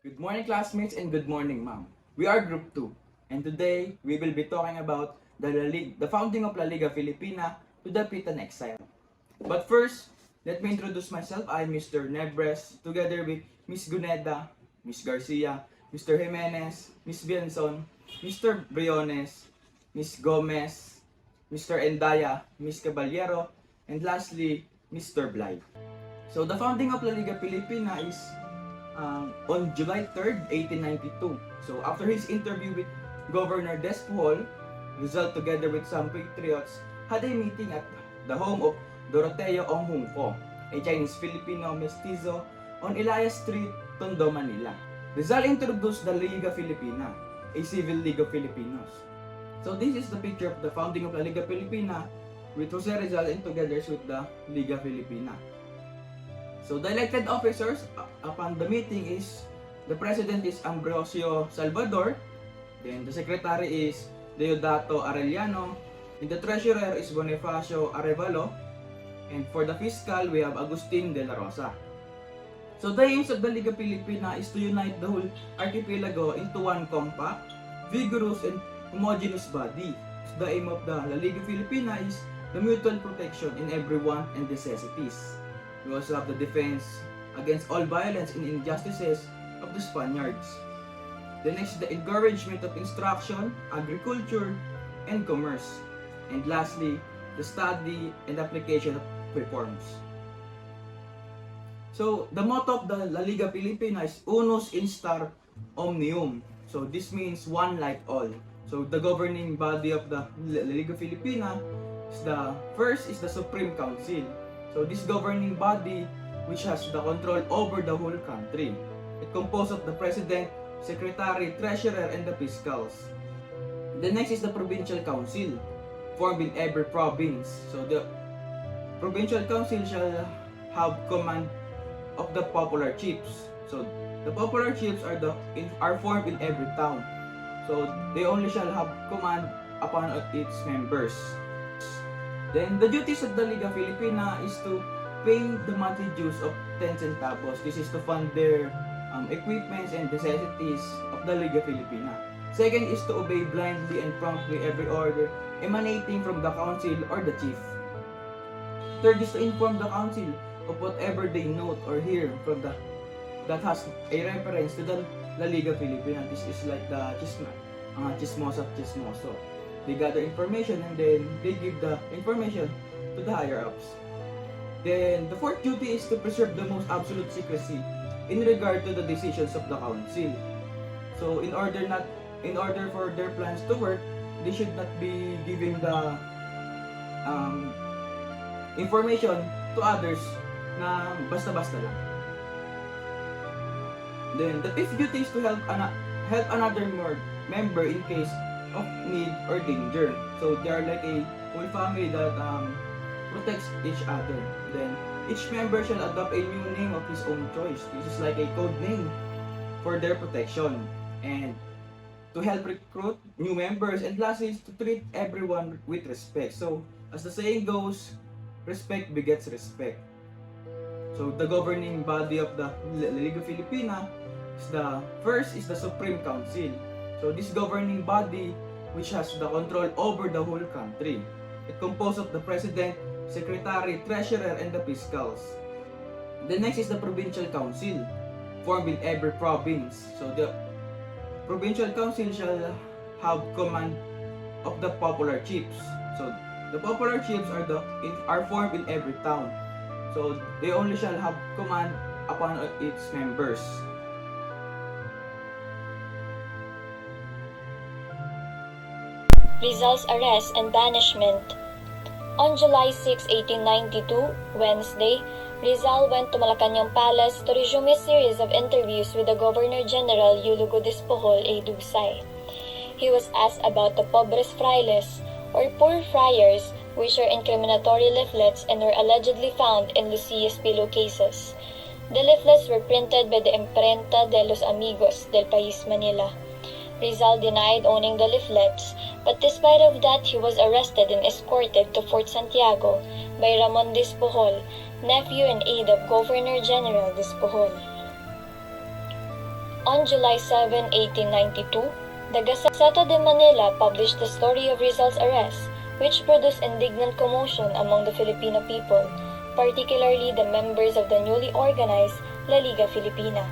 Good morning, classmates, and good morning, ma'am. We are Group 2, and today we will be talking about the founding of La Liga Filipina to Dapitan Exile. But first, let me introduce myself. I'm Mr. Nebres, together with Miss Guneda, Miss Garcia, Mr. Jimenez, Miss Bianson, Mr. Briones, Miss Gomez, Mr. Endaya, Miss Caballero, and lastly, Mr. Blythe. So the founding of La Liga Filipina is on July 3rd, 1892. So after his interview with Governor Despujol, Rizal together with some patriots had a meeting at the home of Doroteo Onghungco, a Chinese Filipino mestizo on Elias Street, Tondo, Manila. Rizal introduced the Liga Filipina, a civil league of Filipinos. So this is the picture of the founding of La Liga Filipina with Jose Rizal and together with the Liga Filipina. So the elected officers upon the meeting is, the president is Ambrosio Salvador, then the secretary is Deodato Arellano, and the treasurer is Bonifacio Arevalo, and for the fiscal we have Agustin de la Rosa. So the aims of the Liga Filipina is to unite the whole archipelago into one compact, vigorous, and homogeneous body. So the aim of the La Liga Filipina is the mutual protection in everyone and necessities. We also have the defense against all violence and injustices of the Spaniards. The next is the encouragement of instruction, agriculture, and commerce. And lastly, the study and application of reforms. So, the motto of the La Liga Filipina is Unus Instar Omnium. So, this means one like all. So, the governing body of the La Liga Filipina is the first is the Supreme Council. So, this governing body which has the control over the whole country. It composed of the president, secretary, treasurer, and the fiscals. The next is the Provincial Council, formed in every province. So, the Provincial Council shall have command of the popular chiefs. So the popular chiefs are formed in every town. So they only shall have command upon its members. Then the duties of the Liga Filipina is to pay the monthly dues of 10 centavos. This is to fund their equipments and necessities of the Liga Filipina. Second is to obey blindly and promptly every order emanating from the council or the chief. Third is to inform the council of whatever they note or hear from that has a reference to the La Liga Filipina. This is like the chismosa chismoso. They gather information and then they give the information to the higher ups. Then the fourth duty is to preserve the most absolute secrecy in regard to the decisions of the council. So in order for their plans to work, they should not be giving the information to others na basta-basta lang. Then the fifth duty is to help another member in case of need or danger. So they are like a whole family that protects each other. Then each member shall adopt a new name of his own choice. This is like a code name for their protection and to help recruit new members. And lastly is to treat everyone with respect. So as the saying goes, respect begets respect. So the governing body of the Liga Filipina is the first is the Supreme Council. So this governing body which has the control over the whole country. It composed of the president, secretary, treasurer, and the fiscals. The next is the Provincial Council, formed in every province. So the Provincial Council shall have command of the popular chiefs. So the popular chiefs are formed in every town. So they only shall have command upon its members. Rizal's arrest and banishment. On July 6, 1892, Wednesday, Rizal went to Malacañang Palace to resume his series of interviews with the Governor-General Yulogo Despujol A. Dusay. He was asked about the pobres frailes, or poor friars, which are incriminatory leaflets and were allegedly found in Lucia's pillowcases. The leaflets were printed by the Imprenta de los Amigos del País Manila. Rizal denied owning the leaflets, but despite of that, he was arrested and escorted to Fort Santiago by Ramon Despujol, nephew and aide of Governor-General Despujol. On July 7, 1892, the Gaceta de Manila published the story of Rizal's arrest, which produced indignant commotion among the Filipino people, particularly the members of the newly organized La Liga Filipina.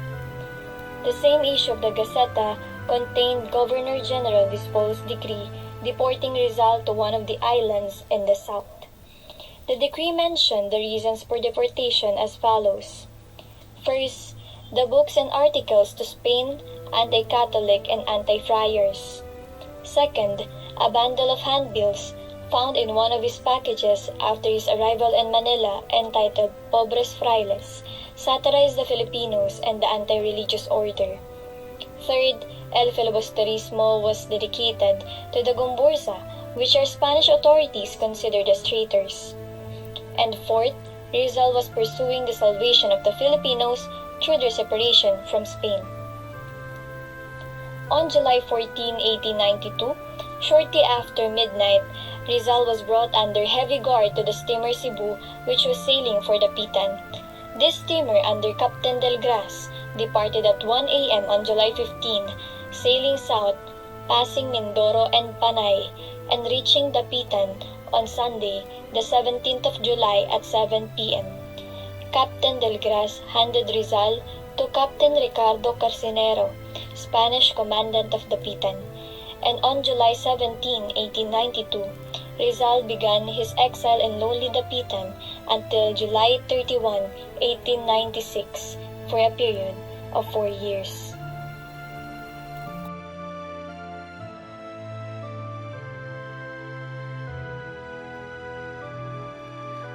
The same issue of the Gaceta contained Governor General Dispo's decree deporting Rizal to one of the islands in the south. The decree mentioned the reasons for deportation as follows. First, the books and articles to Spain, anti-Catholic and anti-friars. Second, a bundle of handbills found in one of his packages after his arrival in Manila entitled Pobres Frailes, satirized the Filipinos and the anti-religious order. Third, El Filibusterismo was dedicated to the Gomburza, which our Spanish authorities considered as traitors. And fourth, Rizal was pursuing the salvation of the Filipinos through their separation from Spain. On July 14, 1892, shortly after midnight, Rizal was brought under heavy guard to the steamer Cebu, which was sailing for Dapitan. This steamer under Captain Del Gras departed at 1 a.m. on July 15, sailing south, passing Mindoro and Panay, and reaching Dapitan on Sunday, the 17th of July at 7 p.m. Captain Del Gras handed Rizal to Captain Ricardo Carcinero, Spanish commandant of Dapitan, and on July 17, 1892, Rizal began his exile in lonely Dapitan until July 31, 1896, for a period of 4 years.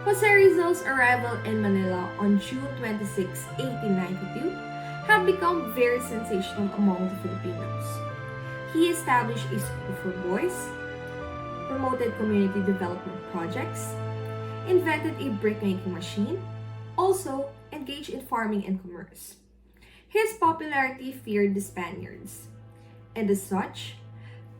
Jose Rizal's arrival in Manila on June 26, 1892 had become very sensational among the Filipinos. He established a school for boys, promoted community development projects, invented a brickmaking machine, also engaged in farming and commerce. His popularity feared the Spaniards, and as such,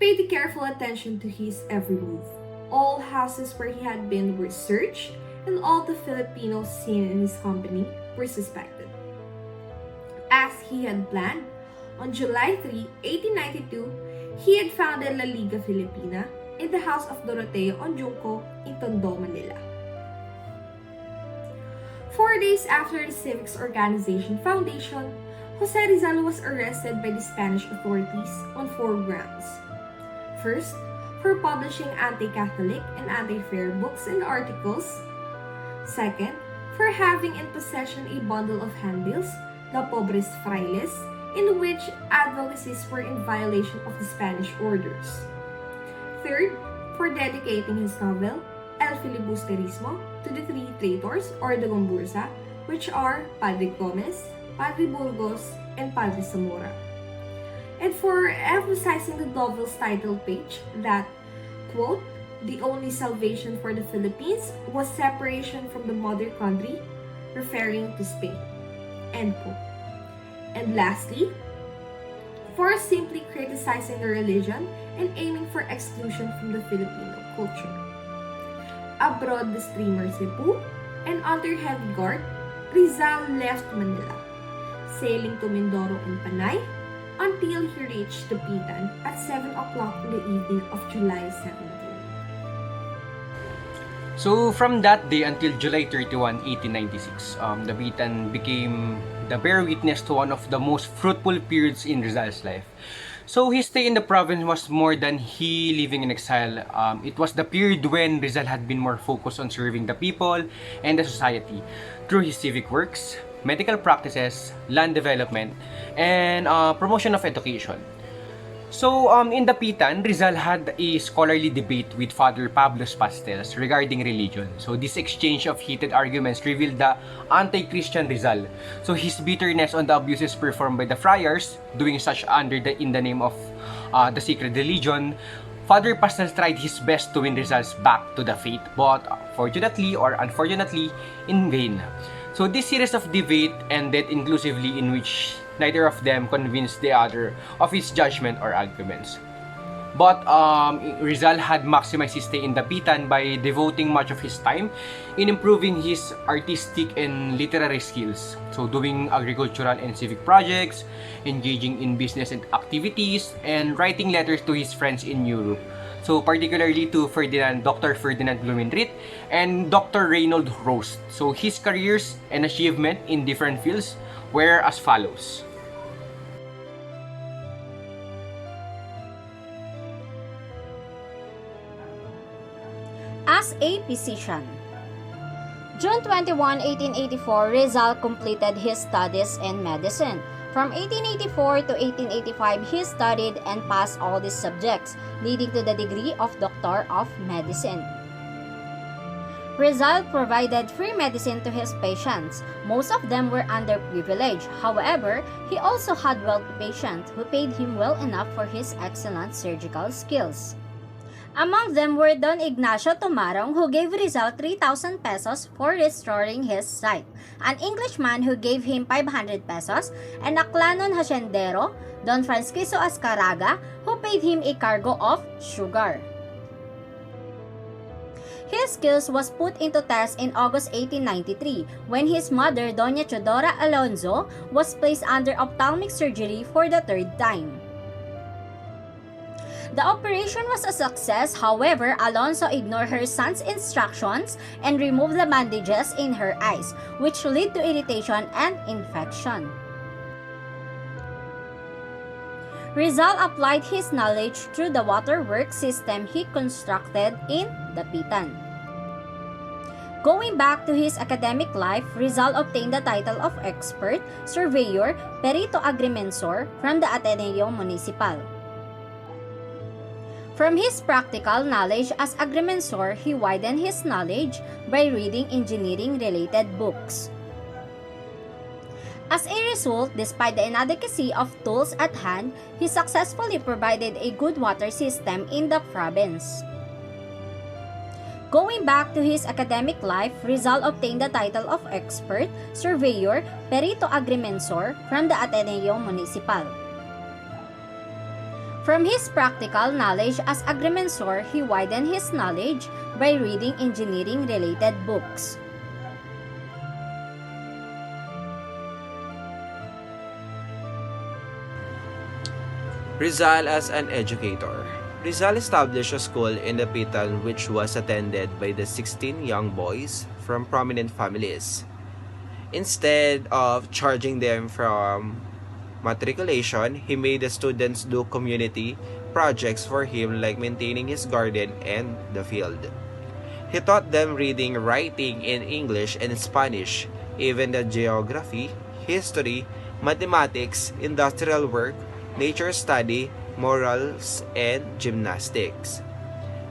paid careful attention to his every move. All houses where he had been were searched, and all the Filipinos seen in his company were suspected. As he had planned, on July 3, 1892, he had founded La Liga Filipina in the house of Doroteo on Junco in Tondo, Manila. 4 days after the Civics Organization foundation, Jose Rizal was arrested by the Spanish authorities on 4 grounds. First, for publishing anti-Catholic and anti-fair books and articles. Second, for having in possession a bundle of handbills, the Pobres Frailes, in which advocacies were in violation of the Spanish orders. Third, for dedicating his novel, El Filibusterismo, to the 3 traitors or the Gomburza, which are Padre Gomez, Padre Burgos, and Padre Zamora. And for emphasizing the novel's title page that, quote, the only salvation for the Philippines was separation from the mother country, referring to Spain, end quote. And lastly, for simply criticizing the religion and aiming for exclusion from the Filipino culture. Abroad the steamer Cebu, and under heavy guard, Rizal left Manila, sailing to Mindoro and Panay until he reached Dapitan at 7 o'clock in the evening of July 17. So from that day until July 31, 1896, Dapitan became the bearer witness to one of the most fruitful periods in Rizal's life. So his stay in the province was more than he living in exile. It was the period when Rizal had been more focused on serving the people and the society through his civic works, medical practices, land development, and promotion of education. So, in Dapitan, Rizal had a scholarly debate with Father Pablo Pastels regarding religion. So, this exchange of heated arguments revealed the anti-Christian Rizal. So, his bitterness on the abuses performed by the friars, doing such in the name of the sacred religion. Father Pastels tried his best to win Rizal's back to the faith, but fortunately or unfortunately, in vain. So, this series of debate ended inclusively, in which neither of them convinced the other of his judgment or arguments. But Rizal had maximized his stay in Dapitan by devoting much of his time in improving his artistic and literary skills. So doing agricultural and civic projects, engaging in business and activities, and writing letters to his friends in Europe. So particularly to Dr. Ferdinand Blumentritt and Dr. Reynold Rost. So his careers and achievement in different fields were as follows. As a physician. June 21, 1884, Rizal completed his studies in medicine. From 1884 to 1885, he studied and passed all these subjects, leading to the degree of Doctor of Medicine. Rizal provided free medicine to his patients. Most of them were underprivileged. However, he also had wealthy patients who paid him well enough for his excellent surgical skills. Among them were Don Ignacio Tomarong, who gave Rizal 3,000 pesos for restoring his sight, an Englishman who gave him 500 pesos, and a Clanon Haciendero, Don Francisco Ascaraga, who paid him a cargo of sugar. His skills was put into test in August 1893 when his mother, Doña Chodora Alonzo, was placed under ophthalmic surgery for the third time. The operation was a success, however, Alonzo ignored her son's instructions and removed the bandages in her eyes, which led to irritation and infection. Rizal applied his knowledge through the waterworks system he constructed in Dapitan. Going back to his academic life, Rizal obtained the title of expert, surveyor, perito agrimensor from the Ateneo Municipal. From his practical knowledge as agrimensor, he widened his knowledge by reading engineering-related books. As a result, despite the inadequacy of tools at hand, he successfully provided a good water system in the province. Going back to his academic life, Rizal obtained the title of expert, surveyor, perito agrimensor from the Ateneo Municipal. From his practical knowledge as agrimensor, he widened his knowledge by reading engineering-related books. Rizal as an educator. Rizal established a school in Dapitan which was attended by the 16 young boys from prominent families. Instead of charging them from matriculation, he made the students do community projects for him like maintaining his garden and the field. He taught them reading, writing in English and Spanish, even the geography, history, mathematics, industrial work, nature study, morals, and gymnastics.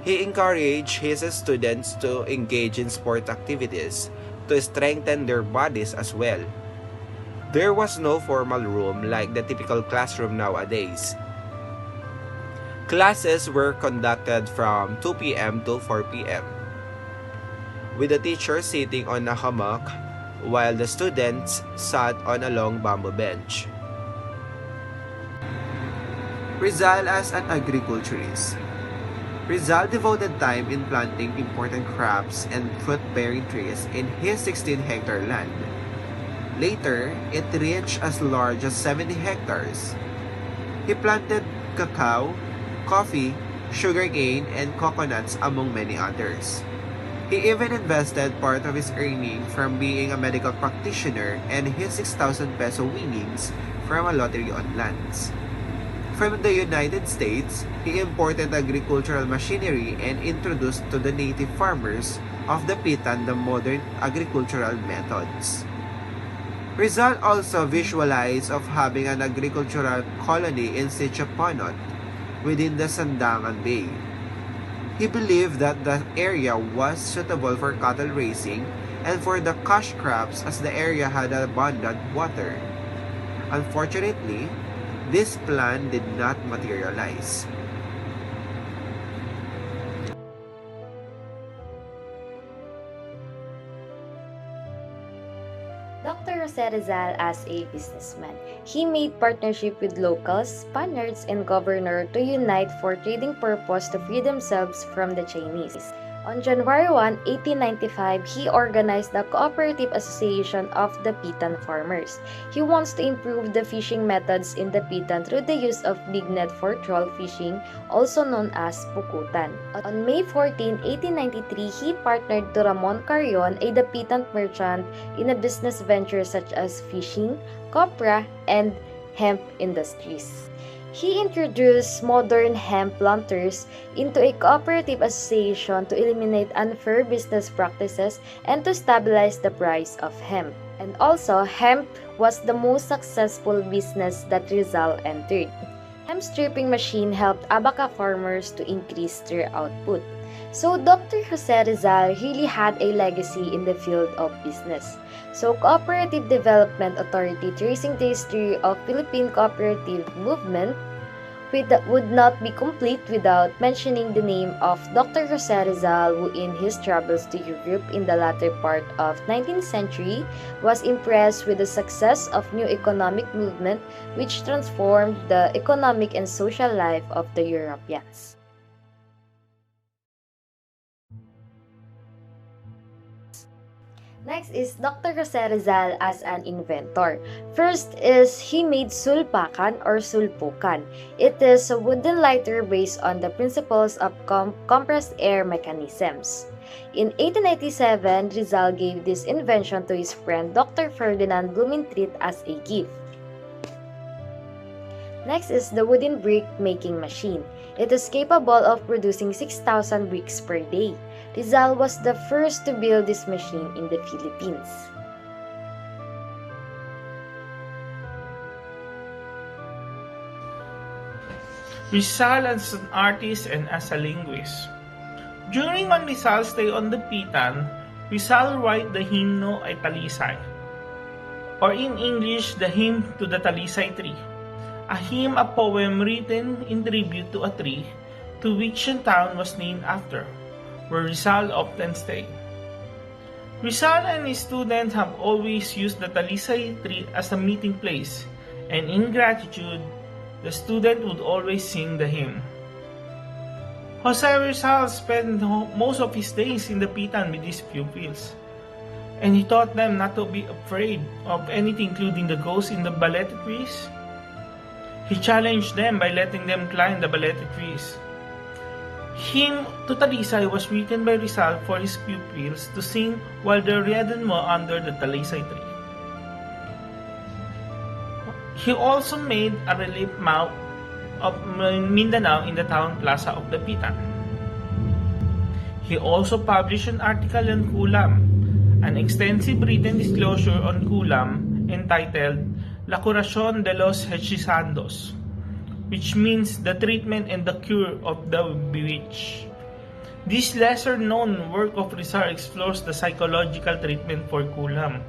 He encouraged his students to engage in sport activities to strengthen their bodies as well. There was no formal room like the typical classroom nowadays. Classes were conducted from 2 p.m. to 4 p.m. with the teacher sitting on a hammock while the students sat on a long bamboo bench. Rizal as an agriculturist. Rizal devoted time in planting important crops and fruit-bearing trees in his 16-hectare land. Later, it reached as large as 70 hectares. He planted cacao, coffee, sugarcane, and coconuts among many others. He even invested part of his earning from being a medical practitioner and his 6,000 peso winnings from a lottery on lands. From the United States, he imported agricultural machinery and introduced to the native farmers of Dapitan the modern agricultural methods. Rizal also visualized of having an agricultural colony in Sichaponot within the Sandangan Bay. He believed that the area was suitable for cattle raising and for the cash crops as the area had abundant water. Unfortunately, this plan did not materialize. Dr. Jose Rizal as a businessman. He made partnership with locals, Spaniards, and governor to unite for trading purpose to free themselves from the Chinese. On January 1, 1895, he organized the Cooperative Association of Dapitan Farmers. He wants to improve the fishing methods in Dapitan through the use of big net for trawl fishing, also known as pukutan. On May 14, 1893, he partnered to Ramon Carrion, a Dapitan merchant, in a business venture such as fishing, copra, and hemp industries. He introduced modern hemp planters into a cooperative association to eliminate unfair business practices and to stabilize the price of hemp. And also, hemp was the most successful business that Rizal entered. Hemp stripping machine helped Abaca farmers to increase their output. So Dr. Jose Rizal really had a legacy in the field of business. So Cooperative Development Authority, tracing the history of Philippine cooperative movement, would not be complete without mentioning the name of Dr. Jose Rizal, who in his travels to Europe in the latter part of 19th century was impressed with the success of new economic movement which transformed the economic and social life of the Europeans. Next is Dr. Jose Rizal as an inventor. First is he made sulpakan or sulpukan. It is a wooden lighter based on the principles of compressed air mechanisms. In 1897, Rizal gave this invention to his friend Dr. Ferdinand Blumentritt as a gift. Next is the wooden brick making machine. It is capable of producing 6,000 bricks per day. Rizal was the first to build this machine in the Philippines. Rizal as an artist and as a linguist. During on Rizal's stay on Dapitan, Rizal wrote the hymno ay Talisay, or in English, the hymn to the Talisay tree. A hymn, a poem written in tribute to a tree to which the town was named after, where Rizal often stayed. Rizal and his students have always used the Talisay tree as a meeting place, and in gratitude, the student would always sing the hymn. Jose Rizal spent most of his days in the Dapitan with his pupils, and he taught them not to be afraid of anything, including the ghosts in the balete trees. He challenged them by letting them climb the balete trees. Hymn to Talisay was written by Rizal for his pupils to sing while they read mo under the Talisay tree. He also made a relief map of Mindanao in the town plaza of Dapitan. He also published an article on Kulam, an extensive written disclosure on Kulam entitled La Curación de los Hechizados, which means the treatment and the cure of the bewitched. This lesser-known work of Rizal explores the psychological treatment for Kulam,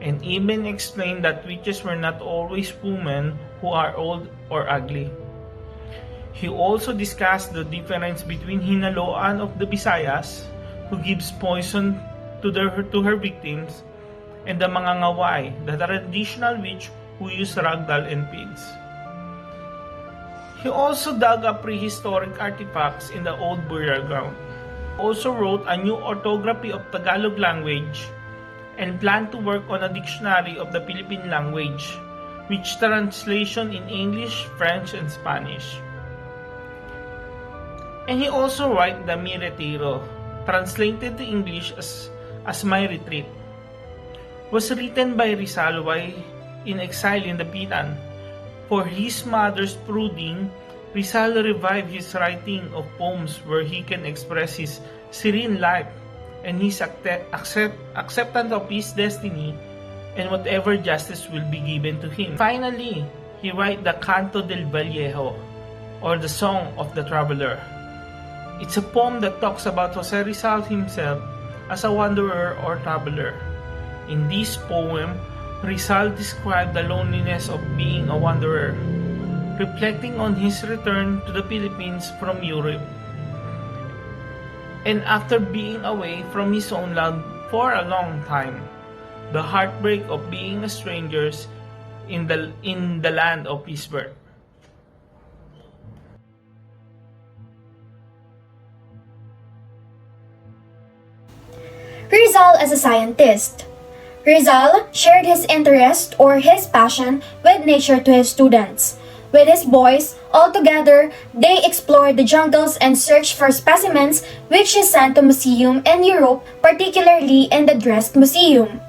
and even explained that witches were not always women who are old or ugly. He also discussed the difference between Hinaloan of the Visayas, who gives poison to her victims, and the Mangangaway, the traditional witch who use ragdoll and pigs. He also dug up prehistoric artifacts in the old burial ground. He also wrote a new orthography of Tagalog language and planned to work on a dictionary of the Philippine language, which translation in English, French, and Spanish. And he also wrote the Mi Retiro, translated to English as My Retreat. Was written by Rizal while in exile in Dapitan. For his mother's brooding, Rizal revived his writing of poems where he can express his serene life and his acceptance of his destiny and whatever justice will be given to him. Finally, he wrote the Canto del Vallejo, or the Song of the Traveler. It's a poem that talks about Jose Rizal himself as a wanderer or traveler. In this poem, Rizal described the loneliness of being a wanderer, reflecting on his return to the Philippines from Europe. And after being away from his own land for a long time, the heartbreak of being strangers in the land of his birth. Rizal as a scientist. Rizal shared his interest or his passion with nature to his students. With his boys, all together, they explored the jungles and searched for specimens which he sent to museum in Europe, particularly in the Dresde Museum.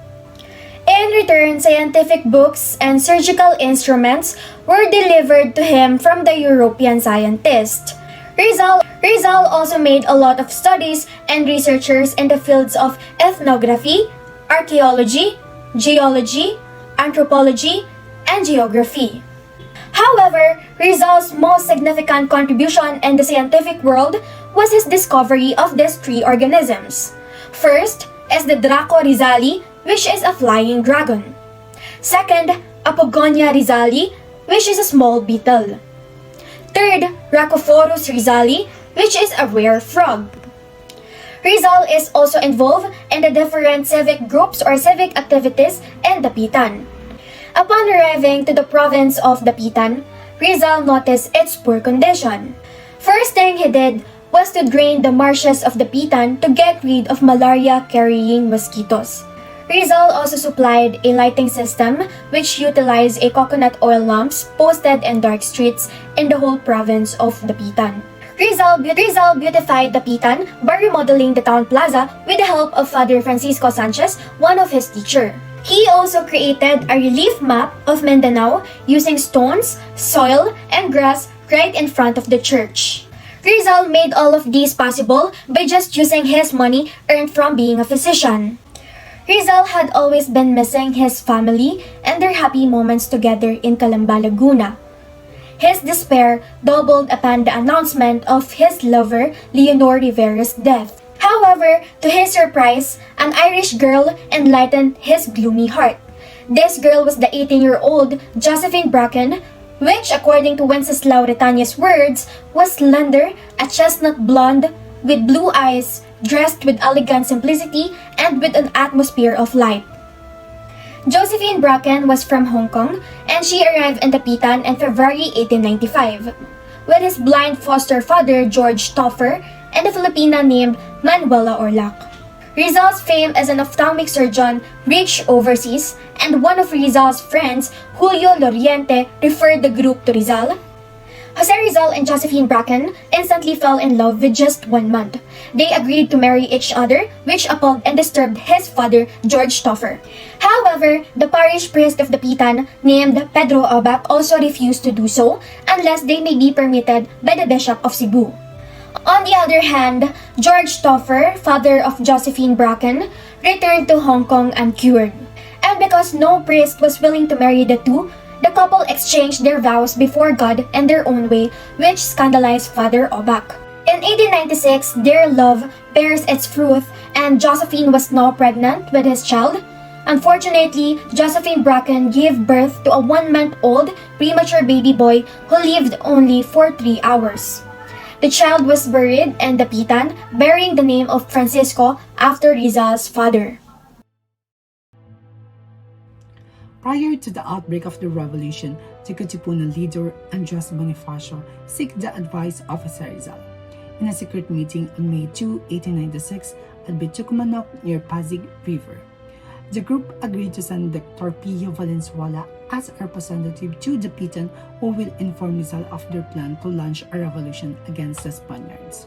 In return, scientific books and surgical instruments were delivered to him from the European scientist. Rizal also made a lot of studies and researchers in the fields of ethnography, archaeology, geology, anthropology, and geography. However, Rizal's most significant contribution in the scientific world was his discovery of these three organisms. First is the Draco rizali, which is a flying dragon. Second, Apogonia rizali, which is a small beetle. Third, Rhacophorus rizali, which is a rare frog. Rizal is also involved in the different civic groups or civic activities in Dapitan. Upon arriving to the province of Dapitan, Rizal noticed its poor condition. First thing he did was to drain the marshes of Dapitan to get rid of malaria-carrying mosquitoes. Rizal also supplied a lighting system which utilized a coconut oil lamps posted in dark streets in the whole province of Dapitan. Rizal beautified Dapitan by remodeling the town plaza with the help of Father Francisco Sanchez, one of his teachers. He also created a relief map of Mindanao using stones, soil, and grass right in front of the church. Rizal made all of these possible by just using his money earned from being a physician. Rizal had always been missing his family and their happy moments together in Calamba, Laguna. His despair doubled upon the announcement of his lover Leonor Rivera's death. However, to his surprise, an Irish girl enlightened his gloomy heart. This girl was the 18-year-old Josephine Bracken, which, according to Wenceslao Retaña's words, was slender, a chestnut blonde, with blue eyes, dressed with elegant simplicity and with an atmosphere of light. Josephine Bracken was from Hong Kong, and she arrived in Dapitan in February 1895, with his blind foster father George Toffer and a Filipina named Manuela Orlac. Rizal's fame as an ophthalmic surgeon reached overseas, and one of Rizal's friends, Julio Loriente, referred the group to Rizal. Jose Rizal and Josephine Bracken instantly fell in love with just 1 month. They agreed to marry each other, which appalled and disturbed his father, George Toffer. However, the parish priest of Dapitan, named Pedro Obac, also refused to do so unless they may be permitted by the Bishop of Cebu. On the other hand, George Toffer, father of Josephine Bracken, returned to Hong Kong uncured. And because no priest was willing to marry the two, the couple exchanged their vows before God in their own way, which scandalized Father Obac. In 1896, their love bears its fruit, and Josephine was now pregnant with his child. Unfortunately, Josephine Bracken gave birth to a 1-month-old premature baby boy who lived only for 3 hours. The child was buried in Dapitan, bearing the name of Francisco after Rizal's father. Prior to the outbreak of the revolution, the Katipunan leader Andres Bonifacio sought the advice of Jose Rizal. In a secret meeting on May 2, 1896 at Bitucumanok near Pasig River, the group agreed to send Dr. Pio Valenzuela as a representative to Dapitan, who will inform Rizal of their plan to launch a revolution against the Spaniards.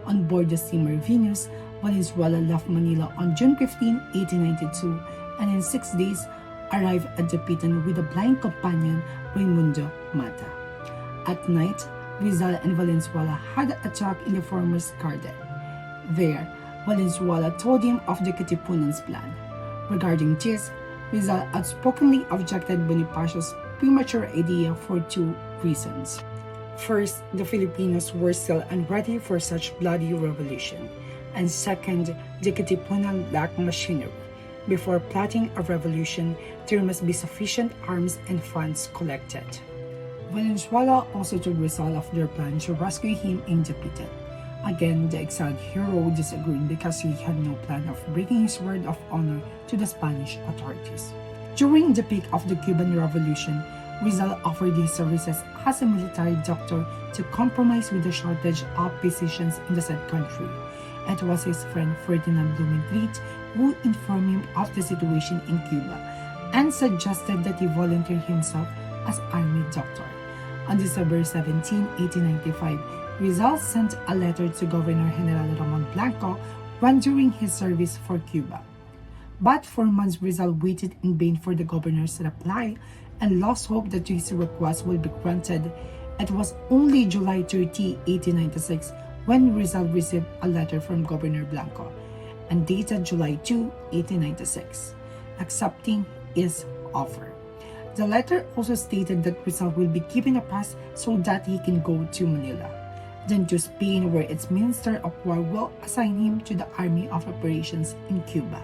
On board the steamer Venus, Valenzuela left Manila on June 15, 1892, and in 6 days arrived at Dapitan with a blind companion, Raimundo Mata. At night, Rizal and Valenzuela had a talk in the former's garden. There, Valenzuela told him of the Katipunan's plan. Regarding this, Rizal outspokenly objected Bonifacio's premature idea for 2 reasons. First, the Filipinos were still unready for such bloody revolution, and second, the Katipunan lacked machinery. Before plotting a revolution, there must be sufficient arms and funds collected. Valenzuela also told Rizal of their plan to rescue him in Dapitan. Again, the exiled hero disagreed because he had no plan of breaking his word of honor to the Spanish authorities. During the peak of the Cuban Revolution, Rizal offered his services as a military doctor to compromise with the shortage of physicians in the said country. It was his friend Ferdinand Blumentritt who informed him of the situation in Cuba and suggested that he volunteer himself as army doctor. On December 17, 1895, Rizal sent a letter to Governor General Ramon Blanco rendering his service for Cuba. But for months, Rizal waited in vain for the governor's reply and lost hope that his request would be granted. It was only July 30, 1896, when Rizal received a letter from Governor Blanco, and dated July 2, 1896, accepting his offer. The letter also stated that Rizal will be given a pass so that he can go to Manila, then to Spain, where its Minister of War will assign him to the Army of Operations in Cuba.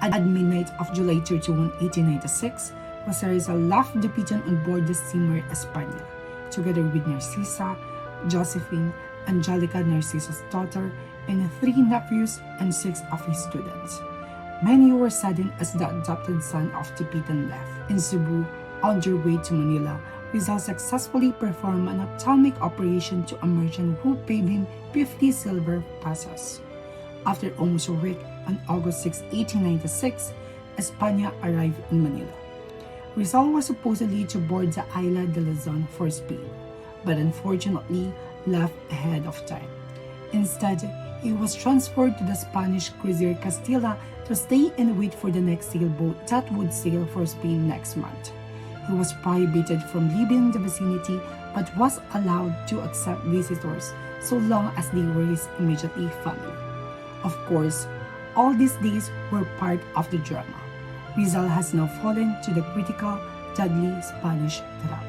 At midnight of July 31, 1896, Jose Rizal left Dapitan on board the steamer España, together with Narcisa, Josephine, Angelica, Narciso's daughter, and 3 nephews and 6 of his students. Many were saddened as the adopted son of Dapitan left. In Cebu, on their way to Manila, Rizal successfully performed an ophthalmic operation to a merchant who paid him 50 silver pesos. After almost a week, on August 6, 1896, España arrived in Manila. Rizal was supposedly to board the Isla de Luzon for Spain, but unfortunately left ahead of time. Instead, he was transferred to the Spanish cruiser Castilla to stay and wait for the next sailboat that would sail for Spain next month. He was prohibited from leaving the vicinity but was allowed to accept visitors so long as they were his immediate family. Of course, all these days were part of the drama. Rizal has now fallen to the critical, deadly Spanish trap.